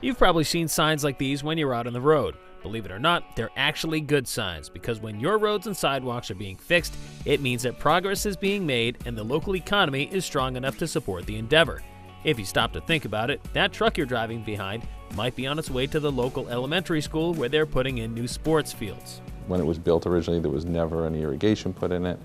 You've probably seen signs like these when you're out on the road. Believe it or not, they're actually good signs, because when your roads and sidewalks are being fixed, it means that progress is being made and the local economy is strong enough to support the endeavor. If you stop to think about it, that truck you're driving behind might be on its way to the local elementary school where they're putting in new sports fields. When it was built originally, there was never any irrigation put in it,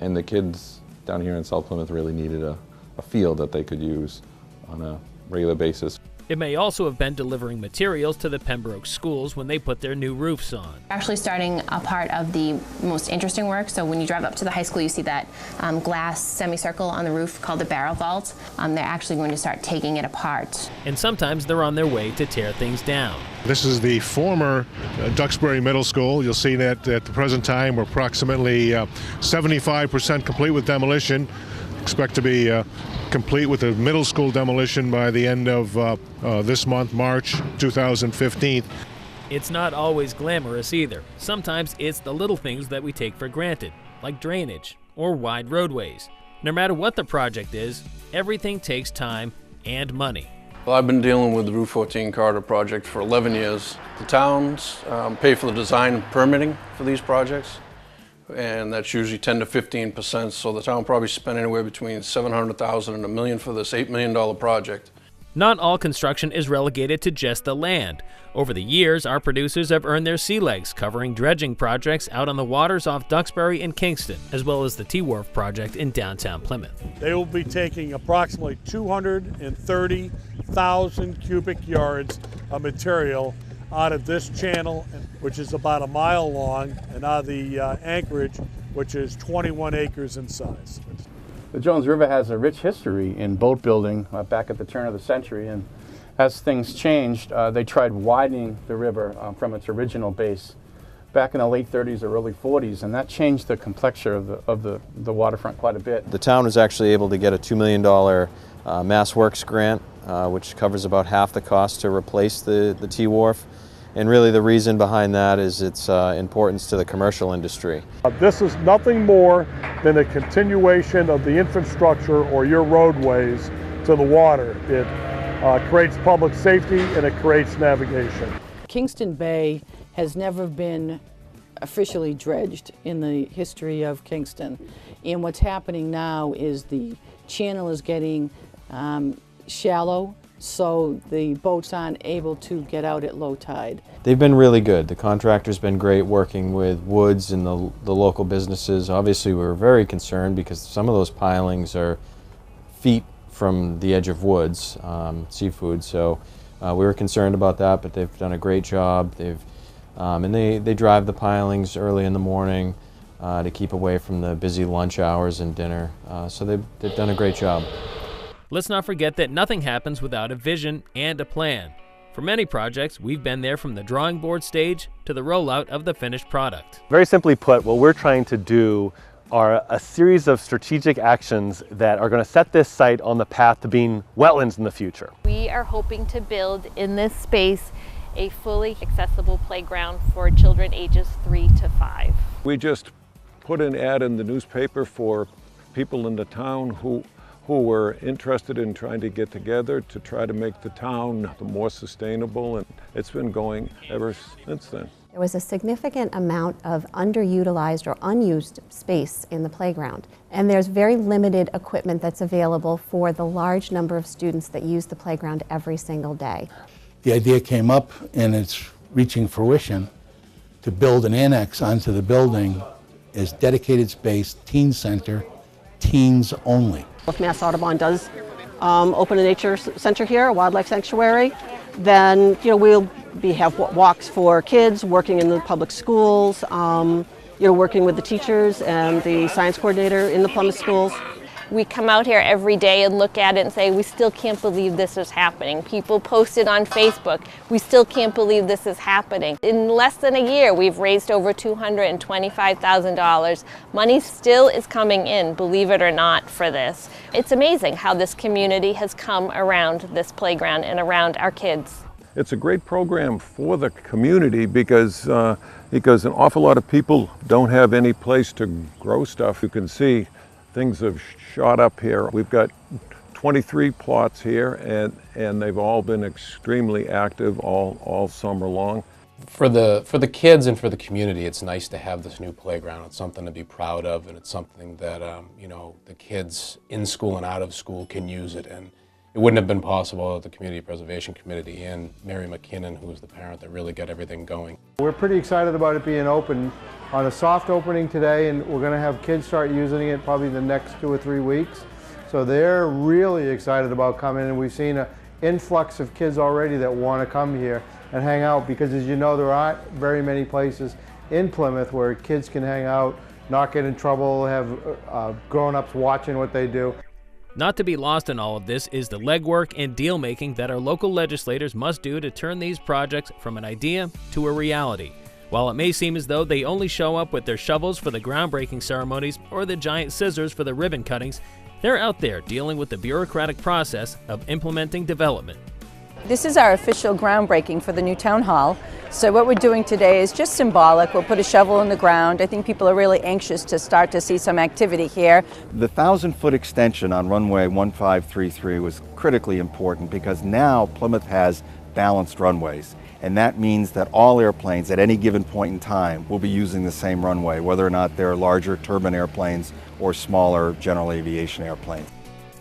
and the kids down here in South Plymouth really needed a field that they could use on a regular basis. It may also have been delivering materials to the Pembroke schools when they put their new roofs on. Actually starting a part of the most interesting work. So when you drive up to the high school, you see that glass semicircle on the roof called the barrel vault. They're actually going to start taking it apart. And sometimes they're on their way to tear things down. This is the former Duxbury Middle School. You'll see that at the present time we're approximately 75% complete with demolition. Expect to be complete with the middle school demolition by the end of this month, March 2015. It's not always glamorous either. Sometimes it's the little things that we take for granted, like drainage or wide roadways. No matter what the project is, everything takes time and money. Well, I've been dealing with the Route 14 corridor project for 11 years. The towns pay for the design and permitting for these projects, and that's usually 10 to 15%, so the town probably spent anywhere between $700,000 and $1 million for this $8 million project. Not all construction is relegated to just the land. Over the years, our producers have earned their sea legs, covering dredging projects out on the waters off Duxbury and Kingston, as well as the T-Wharf project in downtown Plymouth. They will be taking approximately 230,000 cubic yards of material out of this channel, which is about a mile long, and out of the anchorage, which is 21 acres in size. The Jones River has a rich history in boat building back at the turn of the century, and as things changed, they tried widening the river from its original base back in the late 30s or early 40s, and that changed the complexure of the waterfront quite a bit. The town was actually able to get a $2 million Mass Works grant, which covers about half the cost to replace the T-Wharf. And really the reason behind that is its importance to the commercial industry. This is nothing more than a continuation of the infrastructure or your roadways to the water. It creates public safety and it creates navigation. Kingston Bay has never been officially dredged in the history of Kingston. And what's happening now is the channel is getting shallow, so the boats aren't able to get out at low tide. They've been really good. The contractor's been great working with Woods and the local businesses. Obviously we're very concerned because some of those pilings are feet from the edge of Woods, seafood, so we were concerned about that, but they've done a great job. And they drive the pilings early in the morning to keep away from the busy lunch hours and dinner, so they've done a great job. Let's not forget that nothing happens without a vision and a plan. For many projects, we've been there from the drawing board stage to the rollout of the finished product. Very simply put, what we're trying to do are a series of strategic actions that are going to set this site on the path to being wetlands in the future. We are hoping to build in this space a fully accessible playground for children ages 3 to 5. We just put an ad in the newspaper for people in the town who were interested in trying to get together to try to make the town more sustainable, and it's been going ever since then. There was a significant amount of underutilized or unused space in the playground, and there's very limited equipment that's available for the large number of students that use the playground every single day. The idea came up, and it's reaching fruition, to build an annex onto the building as dedicated space, teen center, teens only. If Mass Audubon does open a nature center here, a wildlife sanctuary, then we'll have walks for kids, working in the public schools, working with the teachers and the science coordinator in the Plymouth schools. We come out here every day and look at it and say, we still can't believe this is happening. People post it on Facebook, we still can't believe this is happening. In less than a year, we've raised over $225,000. Money still is coming in, believe it or not, for this. It's amazing how this community has come around this playground and around our kids. It's a great program for the community because an awful lot of people don't have any place to grow stuff. You can see things have shot up here. We've got 23 plots here, and they've all been extremely active all summer long. For the kids and for the community, it's nice to have this new playground. It's something to be proud of, and it's something that you know, the kids in school and out of school can use it. And it wouldn't have been possible without the Community Preservation Committee and Mary McKinnon, who was the parent that really got everything going. We're pretty excited about it being open on a soft opening today, and we're going to have kids start using it probably the next 2 or 3 weeks. So they're really excited about coming, and we've seen an influx of kids already that want to come here and hang out, because as you know, there aren't very many places in Plymouth where kids can hang out, not get in trouble, have grown-ups watching what they do. Not to be lost in all of this is the legwork and deal-making that our local legislators must do to turn these projects from an idea to a reality. While it may seem as though they only show up with their shovels for the groundbreaking ceremonies or the giant scissors for the ribbon cuttings, they're out there dealing with the bureaucratic process of implementing development. This is our official groundbreaking for the new town hall. So what we're doing today is just symbolic. We'll put a shovel in the ground. I think people are really anxious to start to see some activity here. The 1,000-foot extension on runway 1533 was critically important because now Plymouth has balanced runways. And that means that all airplanes at any given point in time will be using the same runway, whether or not they're larger turbine airplanes or smaller general aviation airplanes.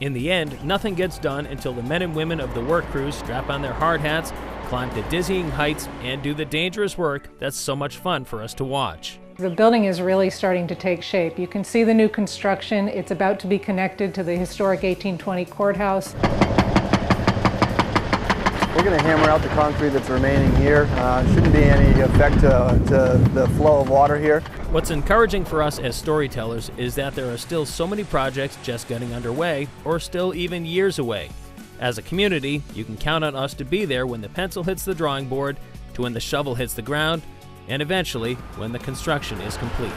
In the end, nothing gets done until the men and women of the work crews strap on their hard hats, climb to dizzying heights, and do the dangerous work that's so much fun for us to watch. The building is really starting to take shape. You can see the new construction. It's about to be connected to the historic 1820 courthouse. We're going to hammer out the concrete that's remaining here. Shouldn't be any effect to the flow of water here. What's encouraging for us as storytellers is that there are still so many projects just getting underway, or still even years away. As a community, you can count on us to be there when the pencil hits the drawing board, to when the shovel hits the ground, and eventually when the construction is complete.